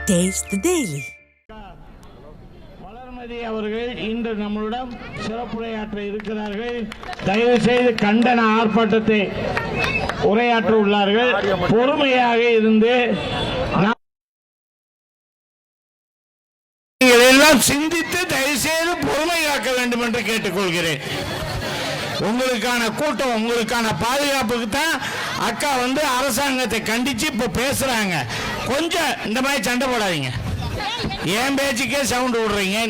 Taste the Daily. Valarmathi அவர்கள் இன்று நம்மளிடம் சிறப்புரையாற்ற இருக்கிறார்கள். தயவு செய்து கண்டன ஆர்ப்பாட்டத்தை உரையாற்ற உள்ளார்கள். பொறுமையாக இருந்து எல்லாம் சிந்தித்து தயவு செய்து பொறுமை காக்க வேண்டும் என்று கேட்டுக்கொள்கிறேன். உங்களுக்கான கூட்டம், உங்களுக்கான பாதுகாப்புக்கு தான் அக்கா அரசாங்கத்தை கண்டிச்சு இப்ப பேசுறாங்க. கொஞ்சம் இந்த மாதிரி சண்டை போடாதீங்க. ஏன் பேச்சுக்கே சவுண்ட் விடுறீங்க?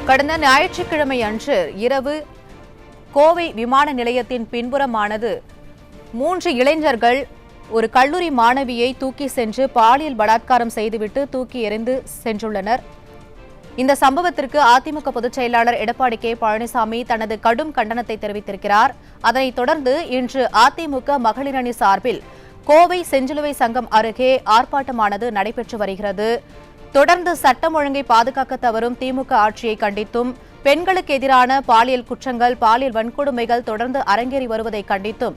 கடந்த ஞாயிற்றுக்கிழமை அன்று இரவு கோவை விமான நிலையத்தின் பின்புறமானது 3 இளைஞர்கள் ஒரு கல்லூரி மாணவியை தூக்கி சென்று பாலியல் பலாத்காரம் செய்துவிட்டு தூக்கி எறிந்து சென்றுள்ளனர். இந்த சம்பவத்திற்கு அதிமுக பொதுச் செயலாளர் எடப்பாடி கே பழனிசாமி தனது கடும் கண்டனத்தை தெரிவித்திருக்கிறார். அதனைத் தொடர்ந்து இன்று அதிமுக மகளிர் அணி சார்பில் கோவை செஞ்சிலுவை சங்கம் அருகே ஆர்ப்பாட்டமானது நடைபெற்று வருகிறது. தொடர்ந்து சட்டம் ஒழுங்கை பாதுகாக்க தவறும் திமுக ஆட்சியை கண்டித்தும், பெண்களுக்கு எதிரான பாலியல் குற்றங்கள், பாலியல் வன்கொடுமைகள் தொடர்ந்து அரங்கேறி வருவதை கண்டித்தும்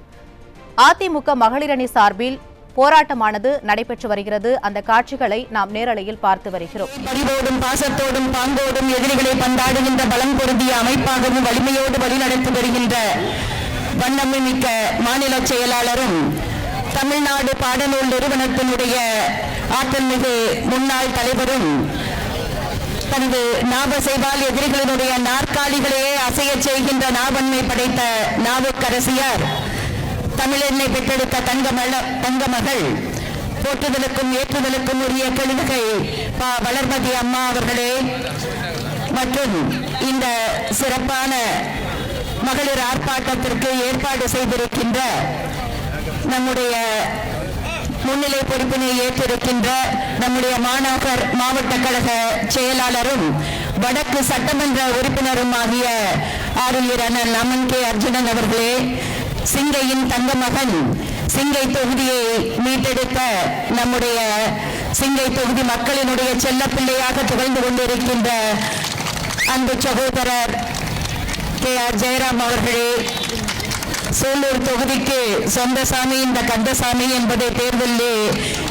அதிமுக மகளிர் அணி சார்பில் போராட்டமானது நடைபெற்று வருகிறது. அந்த காட்சிகளை நாம் நேரலையில் பார்த்து வருகிறோம். பரிவோடும் பாசத்தோடும் பாங்கோடும் எதிரிகளை பந்தாடுகின்ற பலம் பொருந்திய அமைப்பாகவும் வலிமையோடு வழிநடத்தி வருகின்ற வண்ணமை மிக்க மாநில செயலாளரும் தமிழ்நாடு பாடநூல் நிறுவனத்தினுடைய ஆற்றல் மிகு முன்னாள் தலைவரும் தனது நாபசைவால் எதிரிகளினுடைய நாற்காலிகளையே அசைய செய்கின்ற நாவன்மை படைத்த நாவுக்கரசியார், தமிழெண்ணை பெற்றெடுத்த தங்கமகள், போற்றுதலுக்கும் ஏற்றுதலுக்கும் உரிய கெழுகை வளர்மதி அம்மா அவர்களே, மற்றும் இந்த சிறப்பான மகளிர் ஆர்ப்பாட்டத்திற்கு ஏற்பாடு செய்திருக்கின்ற நம்முடைய முன்னிலை பொறுப்பினை ஏற்றிருக்கின்ற நம்முடைய மாநகர் மாவட்ட கழக செயலாளரும் வடக்கு சட்டமன்ற உறுப்பினரும் ஆகிய ஆரியர் அண்ணன் அமன் கே அர்ஜுனன் அவர்களே, சிங்கையின் தங்கமகன், சிங்கை தொகுதியை மீட்டெடுத்த நம்முடைய சிங்கை தொகுதி மக்களினுடைய செல்ல பிள்ளையாக திகழ்ந்து கொண்டிருக்கின்ற அன்பு சகோதரர் கே ஆர் ஜெயராம் அவர்களே, சூலூர் தொகுதிக்கு சொந்த சாமி இந்த கந்தசாமி என்பதை தேர்தலில்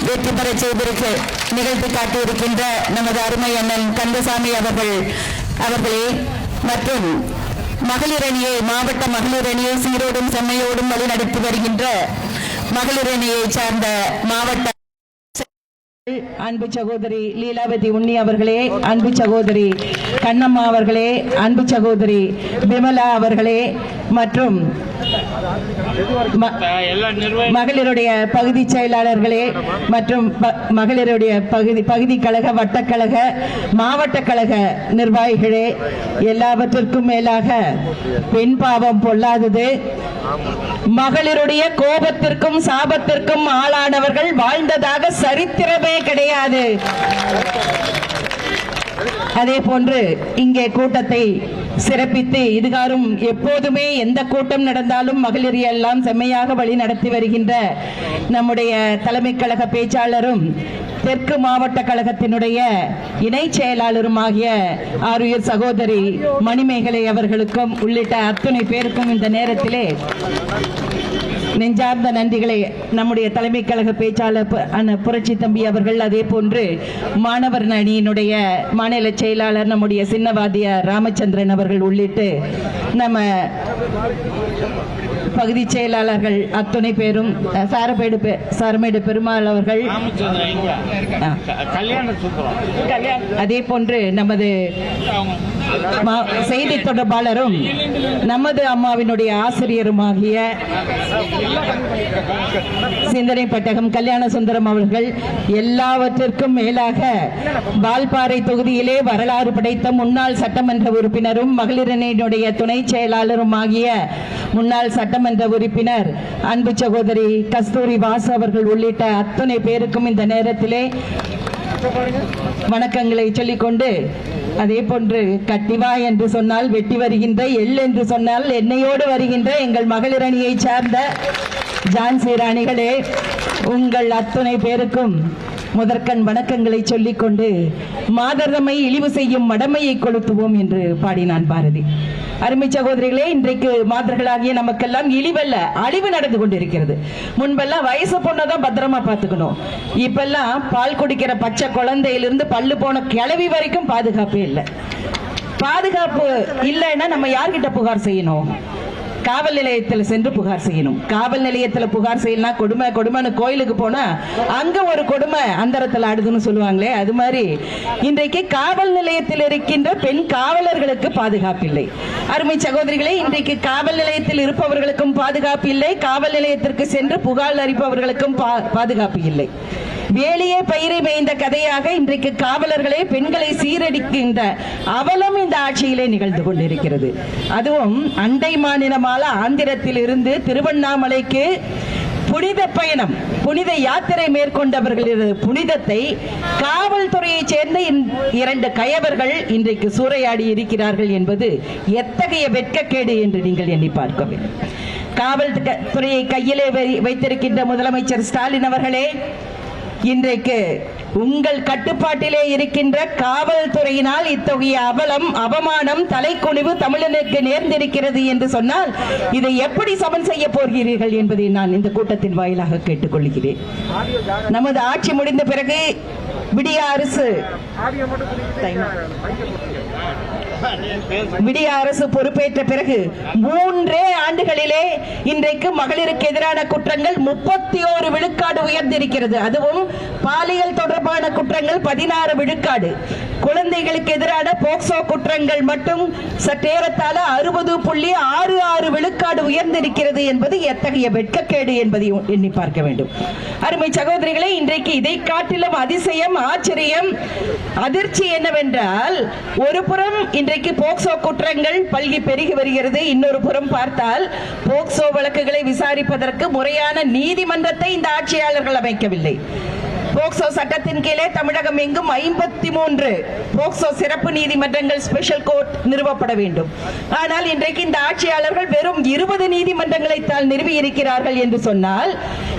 வெற்றி பெற செய்திருக்க நிகழ்த்தி காட்டியிருக்கின்ற நமது அருமை அண்ணன் கந்தசாமி அவர்களே, மற்றும் மகளிர் அணியை, மாவட்ட மகளிர் அணியை சீரோடும் செம்மையோடும் வழிநடத்தி வருகின்ற மகளிர் அணியை சார்ந்த மாவட்ட அன்பு சகோதரி லீலாவதி உண்ணி அவர்களே, அன்பு சகோதரி கண்ணம்மா அவர்களே, அன்பு சகோதரி விமலா அவர்களே, மற்றும் மகளிருடைய பகுதி செயலாளர்களே, மற்றும் மகளிருடைய பகுதி கழக, வட்டக்கழக, மாவட்ட கழக நிர்வாகிகளே, எல்லாவற்றிற்கும் மேலாக பெண் பாவம் பொல்லாதது. மகளிருடைய கோபத்திற்கும் சாபத்திற்கும் ஆளானவர்கள் வாழ்ந்ததாக சரித்திரமே கிடையாது. அதே போன்று இங்கே கூட்டத்தை சிறப்பித்து இதுகாரும் எப்போதுமே எந்த கூட்டம் நடந்தாலும் மகளிர் எல்லாம் செம்மையாக வழி நடத்தி வருகின்ற நம்முடைய தலைமை கழக பேச்சாளரும் தெற்கு மாவட்ட கழகத்தினுடைய இணை செயலாளரும் ஆகிய ஆருயிர் சகோதரி மணிமேகலை அவர்களுக்கும் உள்ளிட்ட அத்தனை பேருக்கும் இந்த நேரத்திலே நெஞ்சார்ந்த நன்றிகளை நம்முடைய தலைமை கழக பேச்சாளர் புரட்சி தம்பி அவர்கள், அதே போன்று மாணவர் அணியினுடைய மாநில செயலாளர் நம்முடைய சின்னவாதியார் ராமச்சந்திரன் அவர்கள் உள்ளிட்டு நம்ம பகுதி செயலாளர்கள் அத்துணை பேரும், சாரமேடு பெருமாள் அவர்கள், அதே போன்று நமது செய்தி தொடர்பாளரும் நமது அம்மாவினுடைய ஆசிரியருமாகிய சிந்தனை பட்டகம் கல்யாண சுந்தரம் அவர்கள், எல்லாவற்றிற்கும் மேலாக வால்பாறை தொகுதியிலே வரலாறு படைத்த முன்னாள் சட்டமன்ற உறுப்பினரும் மகளிர் அணியினுடைய துணை செயலாளரும் ஆகிய முன்னாள் சட்டமன்ற உறுப்பினர் அன்பு சகோதரி கஸ்தூரி வாசு அவர்கள் உள்ளிட்ட அத்தனை பேருக்கும் இந்த நேரத்திலே வணக்கங்களை சொல்லிக்கொண்டு அதே போன்று கட்டிவா என்று சொன்னால் வெட்டி வருகின்ற, எள் என்று சொன்னால் எண்ணெயோடு வருகின்ற எங்கள் மகளிர் அணியை சார்ந்த ஜான்சி ராணிகளே, உங்கள் அத்துணை பேருக்கும் முதற்கண் வணக்கங்களை சொல்லிக்கொண்டு, மாதர்தமை இழிவு செய்யும் மடமையை கொளுத்துவோம் என்று பாடினான் பாரதி. அருமை சகோதரிகளே, இன்றைக்கு மாதர்களாகிய நமக்கெல்லாம் இழிவல்ல, அழிவு நடந்து கொண்டிருக்கிறது. முன்பெல்லாம் வயசு பொண்ணதான் பத்திரமா பார்த்துக்கணும். இப்பெல்லாம் பால் குடிக்கிற பச்சை குழந்தையிலிருந்து பல்லு போன கிழவி வரைக்கும் பாதுகாப்பே இல்லை. பாதுகாப்பு இல்லைன்னா நம்ம யார்கிட்ட புகார் செய்யணும்? காவல் நிலையத்தில் சென்று புகார் செய்யணும். காவல் நிலையத்தில் புகார் செய்யலாம். கொடுமை கொடுமைன்னு கோயிலுக்கு போனா அங்க ஒரு கொடுமை அந்தரத்தில் ஆடுதுன்னு சொல்லுவாங்களே, அது மாதிரி இன்றைக்கு காவல் நிலையத்தில் இருக்கின்ற பெண் காவலர்களுக்கு பாதுகாப்பு இல்லை. அருமை சகோதரிகளே, இன்றைக்கு காவல் நிலையத்தில் இருப்பவர்களுக்கும் பாதுகாப்பு இல்லை, காவல் நிலையத்திற்கு சென்று புகார் அளிப்பவர்களுக்கும் பாதுகாப்பு இல்லை. வேலையே பயிரை மேய்ந்த கதையாக இன்றைக்கு காவலர்களே பெண்களை சீரடிக்கின்ற அவலம் இந்த ஆட்சியிலே நிகழ்ந்து கொண்டிருக்கிறது. அதுவும் அண்டை மாநிலமான ஆந்திரத்தில் இருந்து திருவண்ணாமலைக்கு புனித பயணம், புனித யாத்திரை மேற்கொண்டவர்களது புனிதத்தை காவல்துறையை சேர்ந்த 2 கயவர்கள் இன்றைக்கு சூறையாடி இருக்கிறார்கள் என்பது எத்தகைய வெட்கக்கேடு என்று நீங்கள் எண்ணி பார்க்க வேண்டும். காவல்துறையை கையிலே வைத்திருக்கின்ற முதலமைச்சர் ஸ்டாலின் அவர்களே, இன்றைக்கு உங்கள் கட்டுப்பாட்டிலே இருக்கின்ற காவல்துறையினால் இத்தகைய அவலம், அவமானம், தலைக்குனிவு தமிழனுக்கு நேர்ந்திருக்கிறது என்று சொன்னால் இதை எப்படி சமன் செய்ய போகிறீர்கள் என்பதை நான் இந்த கூட்டத்தின் வாயிலாக கேட்டுக்கொள்கிறேன். நமது ஆட்சி முடிந்த பிறகு விடிய அரசு பொறுப்பேற்ற பிறகு 3 ஆண்டுகளிலே இன்றைக்கு மகளிருக்கு எதிரான குற்றங்கள் 31 விழுக்காடு உயர்ந்திருக்கிறது. அதுவும் பாலியல் தொடர்பான குற்றங்கள் 16 விழுக்காடு. குழந்தைகளுக்கு எதிரான போக்சோ குற்றங்கள் மட்டும் சற்றேறத்தாழ 60.66 விழுக்காடு உயர்ந்திருக்கிறது என்பது எத்தகைய வெட்கக்கேடு என்பதை எண்ணி பார்க்க வேண்டும். அருமை சகோதரிகளே, இன்றைக்கு இதை காட்டிலும் அதிசயம், ஆச்சரியம், அதிர்ச்சி என்னவென்றால், ஒரு புறம் இன்றைக்கு போக்சோ குற்றங்கள் பல்கி பெருகி வருகிறது. இன்னொரு புறம் பார்த்தால் போக்சோ வழக்குகளை விசாரிப்பதற்கு முறையான நீதிமன்றத்தை இந்த ஆட்சியாளர்கள் அமைக்கவில்லை. போக்சோ சட்டத்தின் கீழே தமிழகம் எங்கும் 53 போக்சோ சிறப்பு நீதிமன்றங்கள், ஸ்பெஷல் கோர்ட் நிறுவப்பட வேண்டும். ஆனால் இன்றைக்கு இந்த ஆட்சியாளர்கள் வெறும் 20 நீதிமன்றங்களை தான் நிறுவி இருக்கிறார்கள் என்று சொன்னால்,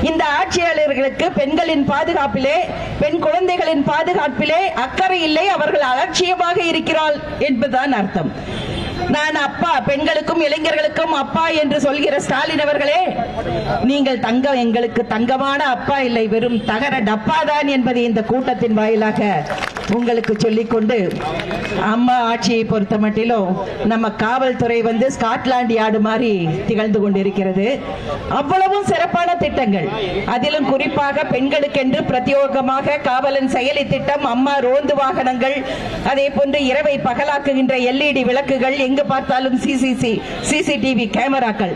இந்த ஆட்சியாளர்களுக்கு பெண்களின் பாதுகாப்பிலே, பெண் குழந்தைகளின் பாதுகாப்பிலே அக்கறை இல்லை, அவர்கள் அலட்சியமாக இருக்கிறார்கள் என்பதுதான் அர்த்தம். நான் அப்பா, பெண்களுக்கும் இளைஞர்களுக்கும் அப்பா என்று சொல்கிற ஸ்டாலின் அவர்களே, நீங்கள் எங்களுக்கு தங்கமான அப்பா இல்லை, வெறும் தகர டப்பா தான் என்பதை இந்த கூட்டத்தின் வாயிலாக உங்களுக்கு சொல்லிக்கொண்டு, அம்மா ஆட்சியை பொறுத்த மட்டிலும் நம்ம காவல்துறை ஸ்காட்லாந்து யார்டு மாதிரி திகழ்ந்து கொண்டிருக்கிறது. அவ்வளவும் சிறப்பான திட்டங்கள், அதிலும் குறிப்பாக பெண்களுக்கென்று பிரத்யேகமாக காவலன் செயலி திட்டம், அம்மா ரோந்து வாகனங்கள், அதே போன்று இரவை பகலாக்குகின்ற LED விளக்குகள், எங்கு பார்த்தாலும் CCTV கேமராக்கள்,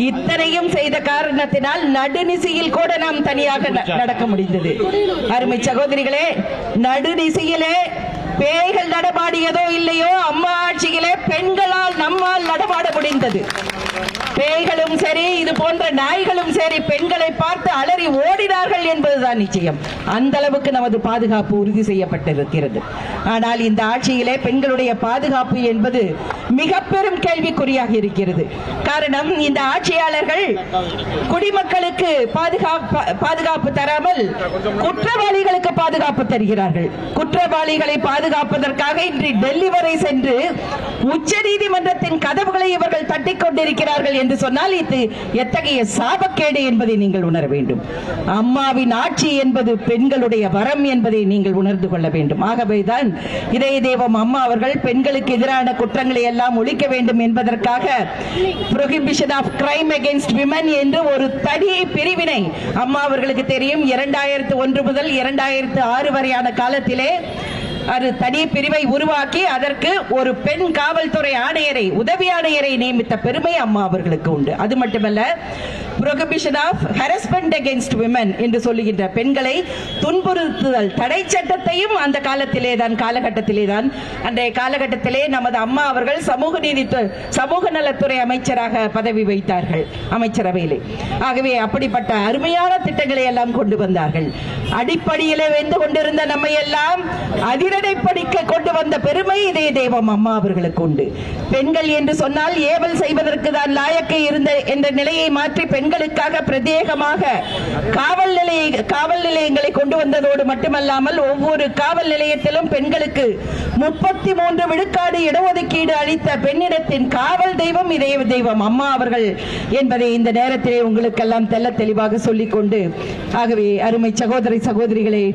இத்தனையும் செய்த காரணத்தினால் நடுநிசையில் கூட நாம் தனியாக நடக்க முடிந்தது. அருமை சகோதரிகளே, நடுநிசையிலே பேய்கள் நடமாடியதோ இல்லையோ, அம்மா ஆட்சியிலே பெண்களால் நம்மால் நடமாட முடிந்தது. பேய்களும் சரி, இது போன்ற நாய்களும் சரி, பெண்களை பார்த்து அலறி ஓடினார்கள் என்பதுதான் நிச்சயம். அந்த அளவுக்கு நமது பாதுகாப்பு உறுதி செய்யப்பட்டிருக்கிறது. ஆனால் இந்த ஆட்சியிலே பெண்களுடைய பாதுகாப்பு என்பது மிக பெரும் கேள்விக்குறியாக இருக்கிறது. காரணம், இந்த ஆட்சியாளர்கள் குடிமக்களுக்கு பாதுகாப்பு தராமல் குற்றவாளிகளுக்கு பாதுகாப்பு தருகிறார்கள். குற்றவாளிகளை பாதுகாப்பதற்காக இன்று டெல்லி வரை சென்று உச்ச நீதிமன்றத்தின் கதவுகளை இவர்கள் தட்டிக் கொண்டிருக்கிறார்கள் என்று சொன்னால் இது எத்தகைய சாபக்கேடு என்பதை நீங்கள் உணர வேண்டும். அம்மாவின் ஆட்சி என்பது பெண்களுடைய வரம் என்பதை நீங்கள் உணர்ந்து கொள்ள வேண்டும். ஆகவேதான் இதய தெய்வம் அம்மா அவர்கள் பெண்களுக்கு எதிரான குற்றங்களை எல்லாம் ஒழிக்க வேண்டும் என்பதற்காக Prohibition of Crime Against Women என்று ஒரு தனி பிரிவினை அம்மா அவர்களுக்கு தெரியும். 2001 முதல் 2006 வரையான காலத்திலே அது தனி பிரிவை உருவாக்கி அதற்கு ஒரு பெண் காவல்துறை ஆணையரை, உதவி ஆணையரை நியமித்த பெருமை அம்மா அவர்களுக்கு உண்டு. அது மட்டுமல்ல, prohibition of harassment against women என்று சொல்லுகின்ற பெண்களை துன்புறுத்துதல் தடை சட்டத்தையும் அந்த காலகட்டத்திலே தான் அன்றைய காலகட்டத்திலே நமது அம்மா அவர்கள் சமூக நலத்துறை அமைச்சராக பதவி வைத்தார்கள் அமைச்சரவையிலே. ஆகவே அப்படிப்பட்ட அருமையான திட்டங்களை எல்லாம் கொண்டு வந்தார்கள். அடிப்படையிலே வந்து கொண்டிருந்த நம்மை எல்லாம் அதிரடை படிக்க கொண்டு வந்த பெருமை இதே தெய்வம் அம்மா அவர்களுக்கு உண்டு. பெண்கள் என்று சொன்னால் ஏவல் செய்வதற்கு தான் லாயக்கு இருந்த என்ற நிலையை மாற்றி பெண்களுக்காக பிரத்யேகமாக காவல் நிலையங்களை கொண்டு வந்ததோடு மட்டுமல்லாமல் ஒவ்வொரு காவல் நிலையத்திலும் பெண்களுக்கு 33 விழுக்காடு இடஒதுக்கீடு அளித்த பெண்ணிடத்தின் காவல் தெய்வம் இதே தெய்வம் அம்மா அவர்கள் என்பதை இந்த நேரத்திலே உங்களுக்கெல்லாம் தெல்ல தெளிவாக சொல்லிக்கொண்டு, ஆகவே அருமை சகோதரிகளே,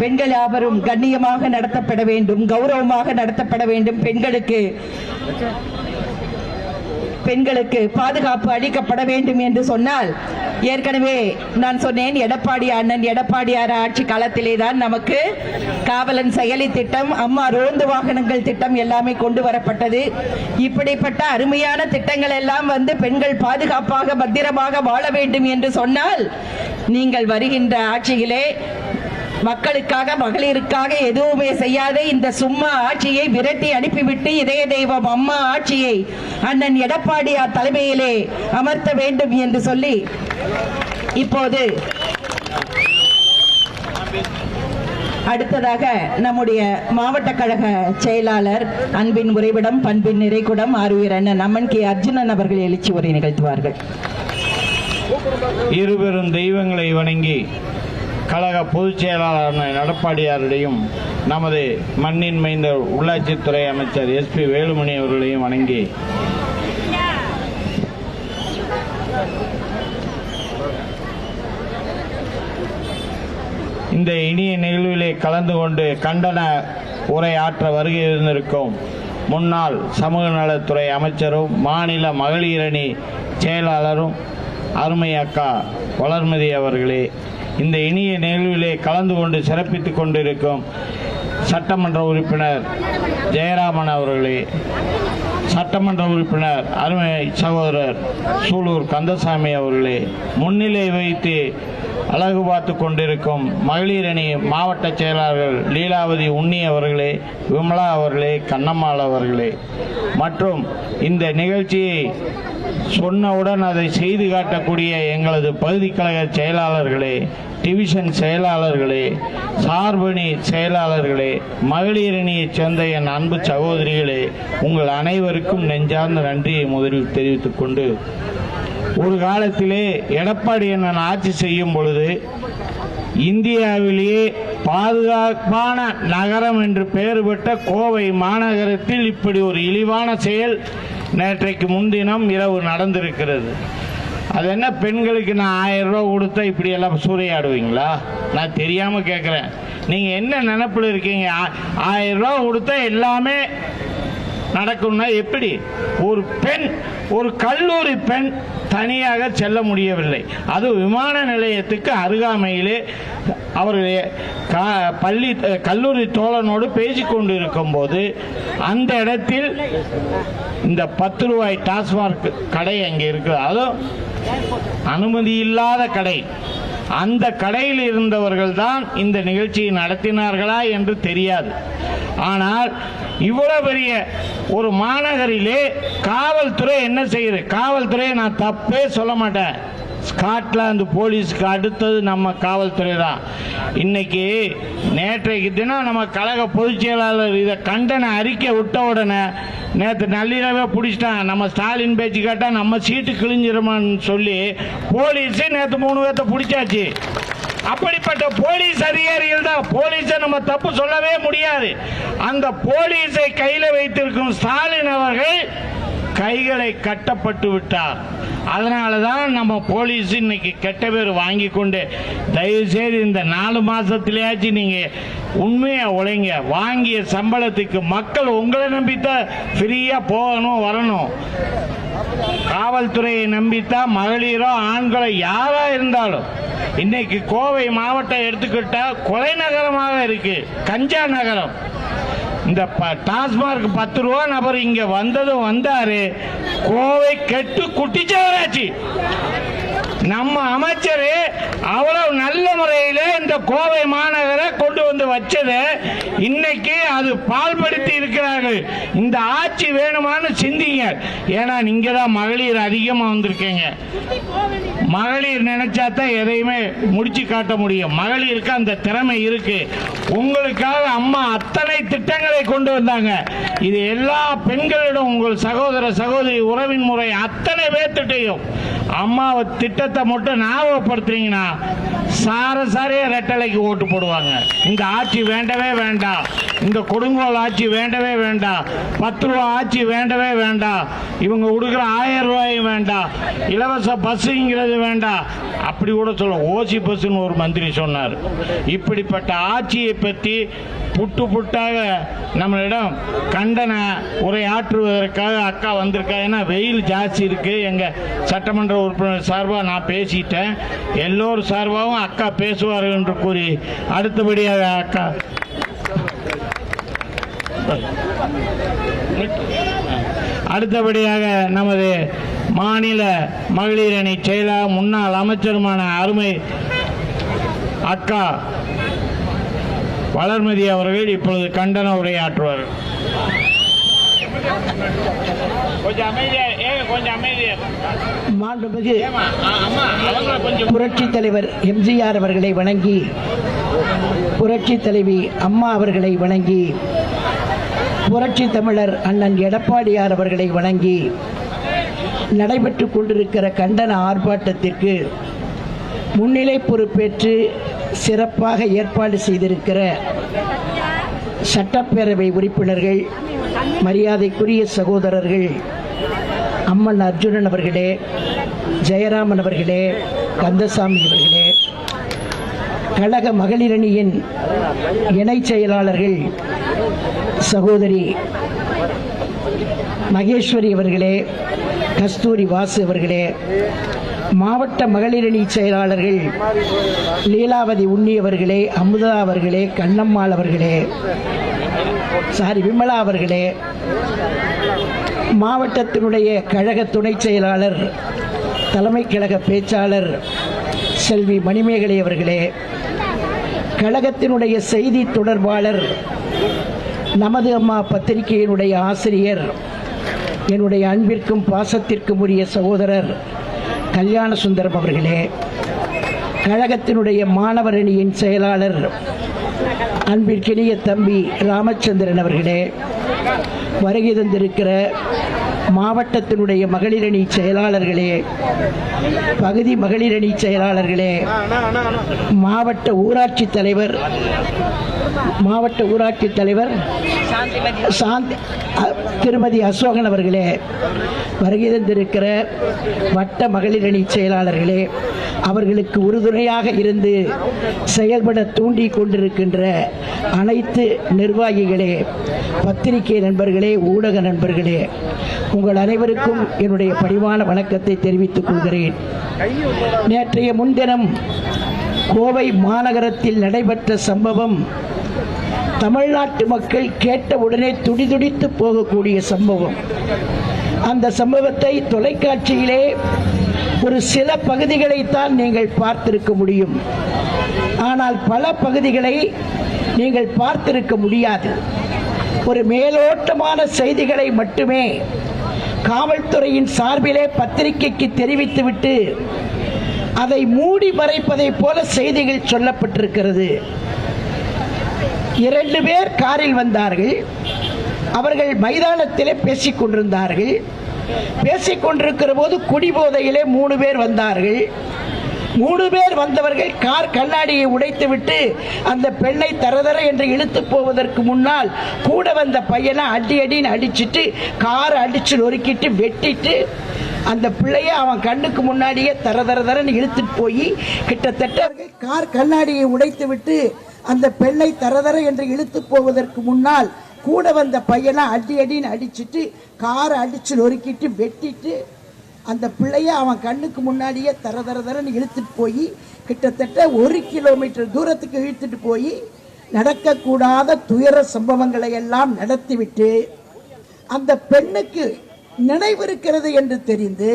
பெண்கள் யாவரும் கண்ணியமாக நடத்தப்பட வேண்டும், கௌரவமாக நடத்தப்பட வேண்டும். பெண்களுக்கு பாதுகாப்பு அளிக்கப்பட வேண்டும் என்று சொன்னால், ஏற்கனவே நான் சொன்னேன், எடப்பாடியார் ஆட்சி காலத்திலே தான் நமக்கு காவலன் செயலி திட்டம், அம்மா ரோந்து வாகனங்கள் திட்டம் எல்லாமே கொண்டு வரப்பட்டது. இப்படிப்பட்ட அருமையான திட்டங்கள் எல்லாம் வந்து பெண்கள் பாதுகாப்பாக பத்திரமாக வாழ வேண்டும் என்று சொன்னால், நீங்கள் வருகின்ற ஆட்சியிலே மக்களுக்காக மகளிருக்காக எதுவுமே செய்யாத இந்த சும்மா ஆட்சியை விரட்டி அனுப்பிவிட்டு இதய தெய்வம் அம்மா ஆட்சியை அண்ணன் எடப்பாடியார் தலைமையிலே அமர்த்த வேண்டும் என்று சொல்லி, இப்போது அடுத்ததாக நம்முடைய மாவட்ட கழக செயலாளர் அன்பின் உறைவிடம் பண்பின் நிறைகுடம் ஆர்வீர் அண்ணன் அம்மன் கே அர்ஜுனன் அவர்கள் எழுச்சி உரை நிகழ்த்துவார்கள். இருபெரும் தெய்வங்களை வணங்கி கழக பொதுச் செயலாளர் எடப்பாடியாரிடையும் நமது மண்ணின் மைந்தர் உள்ளாட்சித்துறை அமைச்சர் SP வேலுமணி அவர்களையும் வணங்கி இந்த இனிய நிகழ்விலே கலந்து கொண்டு கண்டன உரை ஆற்ற வருகை இருந்திருக்கும் முன்னாள் சமூக நலத்துறை அமைச்சரும் மாநில மகளிரணி செயலாளரும் அருமை அக்கா வளர்மதி அவர்களே, இந்த இனிய நிகழ்விலே கலந்து கொண்டு சிறப்பித்துக் கொண்டிருக்கும் சட்டமன்ற உறுப்பினர் ஜெயராமன் அவர்களே, சட்டமன்ற உறுப்பினர் அருமை சகோதரர் சூலூர் கந்தசாமி அவர்களே, முன்னிலை வைத்து அழகு பார்த்து கொண்டிருக்கும் மகளிர் அணி மாவட்ட செயலாளர்கள் லீலாவதி உண்ணி அவர்களே, விமலா அவர்களே, கண்ணம்மாள் அவர்களே, மற்றும் இந்த நிகழ்ச்சியை சொன்னவுடன் அதை செய்து காட்டக்கூடிய எங்களது பகுதி கழக செயலாளர்களே, டிவிஷன் செயலாளர்களே, சார்பணி செயலாளர்களே, மகளிர் அணியைச் சேர்ந்த என் அன்பு சகோதரிகளே, உங்கள் அனைவருக்கும் நெஞ்சார்ந்த நன்றியை முதலில் தெரிவித்துக் கொண்டு, ஒரு காலத்திலே எடப்பாடி அண்ணன் ஆட்சி செய்யும் பொழுது இந்தியாவிலேயே பாதுகாப்பான நகரம் என்று பெயர் பெற்ற கோவை மாநகரத்தில் இப்படி ஒரு இழிவான செயல் நேற்றைக்கு முன்தினம் இரவு நடந்திருக்கிறது. அது என்ன, பெண்களுக்கு நான் 1000 ரூபா கொடுத்தா இப்படி எல்லாம் சூறையாடுவீங்களா? நான் தெரியாம கேட்கிறேன். நீங்க என்ன நினைப்புல இருக்கீங்க? 1000 ரூபா கொடுத்தா எல்லாமே நடக்கும்னா எப்படி? ஒரு பெண், ஒரு கல்லூரி பெண் தனியாக செல்ல முடியவில்லை. அது விமான நிலையத்துக்கு அருகாமையிலே அவருடைய கல்லூரி தோழனோடு பேசிக்கொண்டு இருக்கும் போது அந்த இடத்தில் இந்த 10 ரூபாய் டாஸ்மாக் கடை அங்கே இருக்குது, அதுவும் அனுமதி இல்லாத கடை. அந்த கடையில் இருந்தவர்கள் தான் இந்த நிகழ்ச்சியை நடத்தினார்களா என்று தெரியாது. ஆனால் இவ்வளவு பெரிய ஒரு மாநகரிலே காவல்துறை என்ன செய்யுது? காவல்துறையை நான் தப்பே சொல்ல மாட்டேன். ஸ்காட்லாந்து போலீஸ்க்கு அடுத்தது நம்ம காவல்துறை தான். இன்னைக்கு நேற்றைக்கு தினம் நம்ம கழக பொதுச் செயலாளர் இதை கண்டன அறிக்கை விட்ட உடனே நேற்று நள்ளிரவே பிடிச்சிட்டாங்க. நம்ம ஸ்டாலின் பேச்சு கேட்டா நம்ம சீட்டு கிழிஞ்சிருமான்னு சொல்லி போலீஸே நேற்று 3 பேர்த்த பிடிச்சாச்சு. அப்படிப்பட்ட போலீஸ் அதிகாரிகள் தான். போலீஸை நம்ம தப்பு சொல்லவே முடியாது. அந்த போலீஸை கையில வைத்திருக்கும் ஸ்டாலின் அவர்கள் கைகளை கட்டப்பட்டு விட்டார். அதனாலதான் நம்ம போலீஸ் இன்னைக்கு கெட்ட பேர் வாங்கி கொண்டு, தயவு செய்து இந்த 4 மாசத்திலேயாச்சும் நீங்க உண்மையா உழைங்க. வாங்கிய சம்பளத்துக்கு மக்கள் உங்களை நம்பித்தான் ஃப்ரீயா போகணும் வரணும். காவல்துறையை நம்பித்தான் மகளிரோ ஆண்களோ யாரா இருந்தாலும். இன்னைக்கு கோவை மாவட்டம் எடுத்துக்கிட்டா கொலை நகரமாக இருக்கு, கஞ்சா நகரம். இந்த டாஸ்மார்க் 10 ரூபா நபர் இங்க வந்ததும் வந்தாரு, கோவை கெட்டு குட்டிச்சவராச்சு. நம்ம அமைச்சர் அவ்வளவு நல்ல முறையில் இந்த கோவை மாநகரை கொண்டு வந்து வச்சது, இன்னைக்கு அது பால்படுத்தி இருக்கிறார்கள். இந்த ஆட்சி வேணுமான்னு சிந்திங்க. ஏன்னா நீங்க தான் மகளிர் அதிகமா வந்திருக்கீங்க. மகளிர் நினைச்சா தான் எதையுமே முடிச்சு காட்ட முடியும். மகளிருக்கு அந்த திறமை இருக்கு. உங்களுக்காக அம்மா அத்தனை திட்டங்களை கொண்டு வந்தாங்க. இது எல்லா பெண்களிடம் உங்கள் சகோதர சகோதரி உறவின் முறை அத்தனை பேர்த்திட்டையும் அம்மா திட்டத்தை மட்டும் ஞாபகப்படுத்துறீங்கன்னா சாரசாரியா ரெட்டலைக்கு ஓட்டு போடுவாங்க. இந்த ஆட்சி வேண்டவே வேண்டாம். இந்த கொடுங்கோல் ஆட்சி வேண்டவே வேண்டாம். 10 ரூபா ஆட்சி வேண்டவே வேண்டாம். இவங்க கொடுக்குற 1000 ரூபாயும் வேண்டாம். இலவச பஸ்ஸுங்கிறது வேண்டாம். அப்படி கூட சொல்ல ஓசி பஸ்ன்னு ஒரு மந்திரி சொன்னார். இப்படிப்பட்ட ஆட்சியை பற்றி புட்டு புட்டாக நம்மளிடம் கண்டன உரையாற்றுவதற்காக அக்கா வந்திருக்கா. ஏன்னா வெயில் ஜாஸ்தி இருக்கு. எங்க சட்டமன்ற உறுப்பினர் சார்பாக நான் பேசிட்டேன். எல்லோரும் சார்பாகவும் அக்கா பேசுவார்கள் என்று கூறி அடுத்தபடியாக அக்கா அடுத்தபடியாக நமது மாநில மகளிர் அணி செயலாளர் முன்னாள் அமைச்சருமான அருமை அக்கா வளர்மதி அவர்கள் இப்பொழுது கண்டன உரையாற்றுவார்கள். மாண்புமிகு புரட்சி தலைவர் எம்ஜிஆர் அவர்களை வணங்கி, புரட்சி தலைவி அம்மா அவர்களை வணங்கி, புரட்சி தமிழர் அண்ணன் எடப்பாடியார் அவர்களை வணங்கி நடைபெற்றுக் கொண்டிருக்கிற கண்டன ஆர்ப்பாட்டத்திற்கு முன்னிலை பொறுப்பேற்று சிறப்பாக ஏற்பாடு செய்திருக்கிற சட்டப்பேரவை உறுப்பினர்கள், மரியாதைக்குரிய சகோதரர்கள் அம்மன் அர்ஜுனன் அவர்களே, ஜெயராமன் அவர்களே, கந்தசாமி அவர்களே, கழக மகளிரணியின் இணை செயலாளர்கள் சகோதரி மகேஸ்வரி அவர்களே, கஸ்தூரி வாசு அவர்களே, மாவட்ட மகளிரணி செயலாளர்கள் லீலாவதி உண்ணி அவர்களே, அமுதா அவர்களே, கண்ணம்மாள் அவர்களே, விமலா அவர்களே, மாவட்டத்தினுடைய கழக துணை செயலாளர் தலைமை கழக பேச்சாளர் செல்வி மணிமேகலை அவர்களே, கழகத்தினுடைய செய்தி தொடர்பாளர் நமது அம்மா பத்திரிகையினுடைய ஆசிரியர் என்னுடைய அன்பிற்கும் பாசத்திற்கும் உரிய சகோதரர் கல்யாண சுந்தரம் அவர்களே, கழகத்தினுடைய மாணவர் அணியின் செயலாளர் அன்பிற்கினிய தம்பி ராமச்சந்திரன் அவர்களே, வருகை தந்திருக்கிற மாவட்டத்தினுடைய மகளிரணி செயலாளர்களே, பகுதி மகளிரணி செயலாளர்களே, மாவட்ட ஊராட்சி தலைவர் திருமதி அசோகன் அவர்களே, வருகை தந்திருக்கிற வட்ட மகளிரணி செயலாளர்களே, அவர்களுக்கு உறுதுணையாக இருந்து செயல்பட தூண்டி கொண்டிருக்கின்ற அனைத்து நிர்வாகிகளே, பத்திரிகை நண்பர்களே, ஊடக நண்பர்களே, உங்கள் அனைவருக்கும் என்னுடைய பணிவான வணக்கத்தை தெரிவித்துக் கொள்கிறேன். நேற்றைய முன்தினம் கோவை மாநகரத்தில் நடைபெற்ற சம்பவம் தமிழ்நாட்டு மக்கள் கேட்டவுடனே துடிதுடித்து போகக்கூடிய சம்பவம். அந்த சம்பவத்தை தொலைக்காட்சியிலே ஒரு சில பகுதிகளைத்தான் நீங்கள் பார்த்திருக்க முடியும். ஆனால் பல பகுதிகளை நீங்கள் பார்த்திருக்க முடியாது. ஒரு மேலோட்டமான செய்திகளை மட்டுமே காவல்துறையின் சார்பிலே பத்திரிகைக்கு தெரிவித்துவிட்டு அதை மூடி மறைப்பதை போல செய்திகள் சொல்லப்பட்டிருக்கிறது. 2 பேர் காரில் வந்தார்கள். அவர்கள் மைதானத்திலே பேசிக் கொண்டிருந்தார்கள். பேசிக்கொண்டிருக்கிற போது குடிபோதையிலே 3 பேர் வந்தார்கள். 3 பேர் வந்தவர்கள் கார் கண்ணாடியை உடைத்துவிட்டு அந்த பெண்ணை தரதர என்று இழுத்து போவதற்கு முன்னால் கூட வந்த பையனை அடின்னு அடிச்சுட்டு காரை அடிச்சு நொறுக்கிட்டு வெட்டிட்டு அந்த பிள்ளைய அவன் கண்ணுக்கு முன்னாடியே தரதரன்னு இழுத்துட்டு போய் கிட்டத்தட்ட கார் கண்ணாடியை உடைத்துவிட்டு அந்த பெண்ணை தரதர என்று இழுத்து போவதற்கு முன்னால் கூட வந்த பையனை அடின்னு அடிச்சுட்டு காரை அடிச்சு நொறுக்கிட்டு வெட்டிட்டு அந்த பிள்ளைய அவன் கண்ணுக்கு முன்னாடியே தரதரன்னு இழுத்துட்டு போய் கிட்டத்தட்ட 1 கிலோமீட்டர் தூரத்துக்கு இழுத்துட்டு போய் நடக்கக்கூடாத துயர சம்பவங்களை எல்லாம் நடத்திவிட்டு அந்த பெண்ணுக்கு நினைவிருக்கிறது என்று தெரிந்து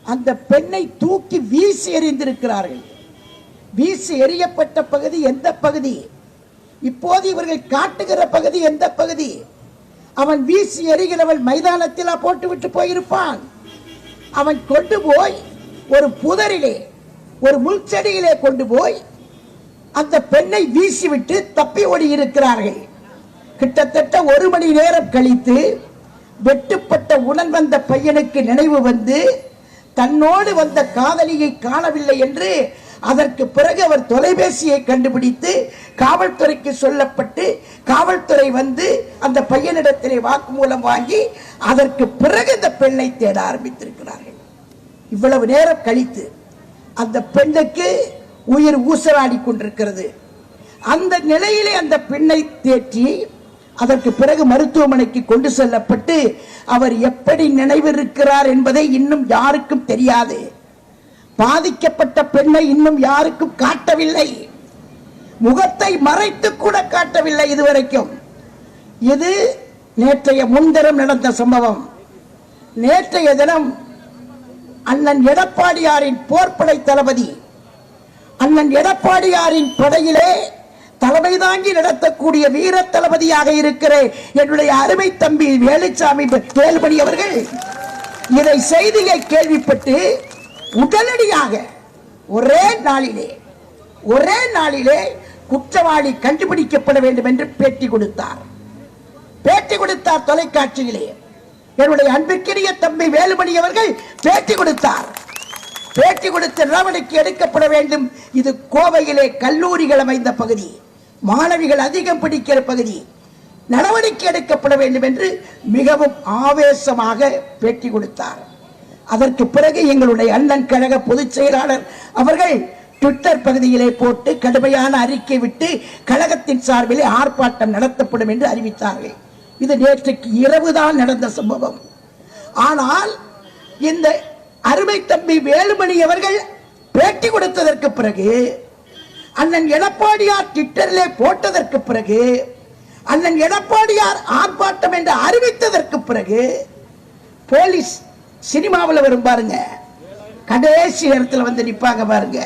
அந்த பெண்ணை தூக்கி வீசி எறிந்திருக்கிறார்கள். வீசி எறியப்பட்ட பகுதி எந்த பகுதி? இப்போது இவர்கள் காட்டுகிற பகுதி எந்த பகுதி? அவன் வீசி எறிகிறவள் மைதானத்தில் போட்டுவிட்டு போயிருப்பான். அவன் கொண்டு போய் ஒரு புதரிலே, ஒரு முள்செடியிலே கொண்டு போய் அந்த பெண்ணை வீசிவிட்டு தப்பி ஓடி இருக்கிறார்கள். கிட்டத்தட்ட 1 மணி நேரம் கழித்து வெட்டுப்பட்ட உடன் வந்த பையனுக்கு நினைவு வந்து தன்னோடு வந்த காதலியை காணவில்லை என்று அதற்கு பிறகு அவர் தொலைபேசியை கண்டுபிடித்து காவல்துறைக்கு சொல்லப்பட்டு காவல்துறை வந்து அந்த பையனிடத்திலே வாக்குமூலம் வாங்கி அதற்கு பிறகு இந்த பெண்ணை தேட ஆரம்பித்திருக்கிறார்கள். இவ்வளவு நேரம் கழித்து அந்த பெண்ணுக்கு உயிர் ஊசலாடி கொண்டிருக்கிறது. அந்த நிலையிலே அந்த பெண்ணை தேற்றி அதற்கு பிறகு மருத்துவமனைக்கு கொண்டு செல்லப்பட்டு அவர் எப்படி நினைவிருக்கிறார் என்பதை இன்னும் யாருக்கும் தெரியாது. பாதிக்கப்பட்ட பெண்ணை இன்னும் யாருக்கும் காட்டவில்லை. முகத்தை மறைத்து கூட காட்டவில்லை இதுவரைக்கும். இது நேற்றைய முன்தினம் நடந்த சம்பவம். நேற்றைய தினம் அண்ணன் எடப்பாடியாரின் போர்ப்படை தளபதி, அண்ணன் எடப்பாடியாரின் படையிலே தலைமை தாங்கி நடத்தக்கூடிய வீர தளபதியாக இருக்கிற என்னுடைய அருமை தம்பி வேலுச்சாமி வேலுமணி அவர்கள் இதை செய்தியை கேள்விப்பட்டு உடனடியாக ஒரே நாளிலே குற்றவாளி கண்டுபிடிக்கப்பட வேண்டும் என்று பேட்டி கொடுத்தார் தொலைக்காட்சியிலே. என்னுடைய அன்பிற்கினிய தம்பி வேலுமணி அவர்கள் பேட்டி கொடுத்து நடவடிக்கை எடுக்கப்பட வேண்டும். இது கோவையிலே கல்லூரிகள் அமைந்த பகுதி, மாணவிகள் அதிகம் படிக்கிற பகுதி, நடவடிக்கை எடுக்கப்பட வேண்டும் என்று மிகவும் ஆவேசமாக பேட்டி கொடுத்தார். அதற்கு பிறகு எங்களுடைய அண்ணன் கழக பொதுச் செயலாளர் அவர்கள் ட்விட்டர் பகுதியிலே போட்டு கடுமையான அறிக்கை விட்டு கழகத்தின் சார்பிலே ஆர்ப்பாட்டம் நடத்தப்படும் என்று அறிவித்தார்கள். இது நேற்றைக்கு இரவுதான் நடந்த சம்பவம். ஆனால் இந்த அருமை தம்பி வேலுமணி அவர்கள் பேட்டி கொடுத்ததற்கு பிறகு, அண்ணன் எடப்பாடியார் ட்விட்டரிலே போட்டதற்கு பிறகு, அண்ணன் எடப்பாடியார் ஆர்ப்பாட்டம் என்று அறிவித்ததற்கு பிறகு போலீஸ் சினிமாவில் வரும் பாருங்க, கடைசி நேரத்தில் வந்து நிப்பாங்க பாருங்க,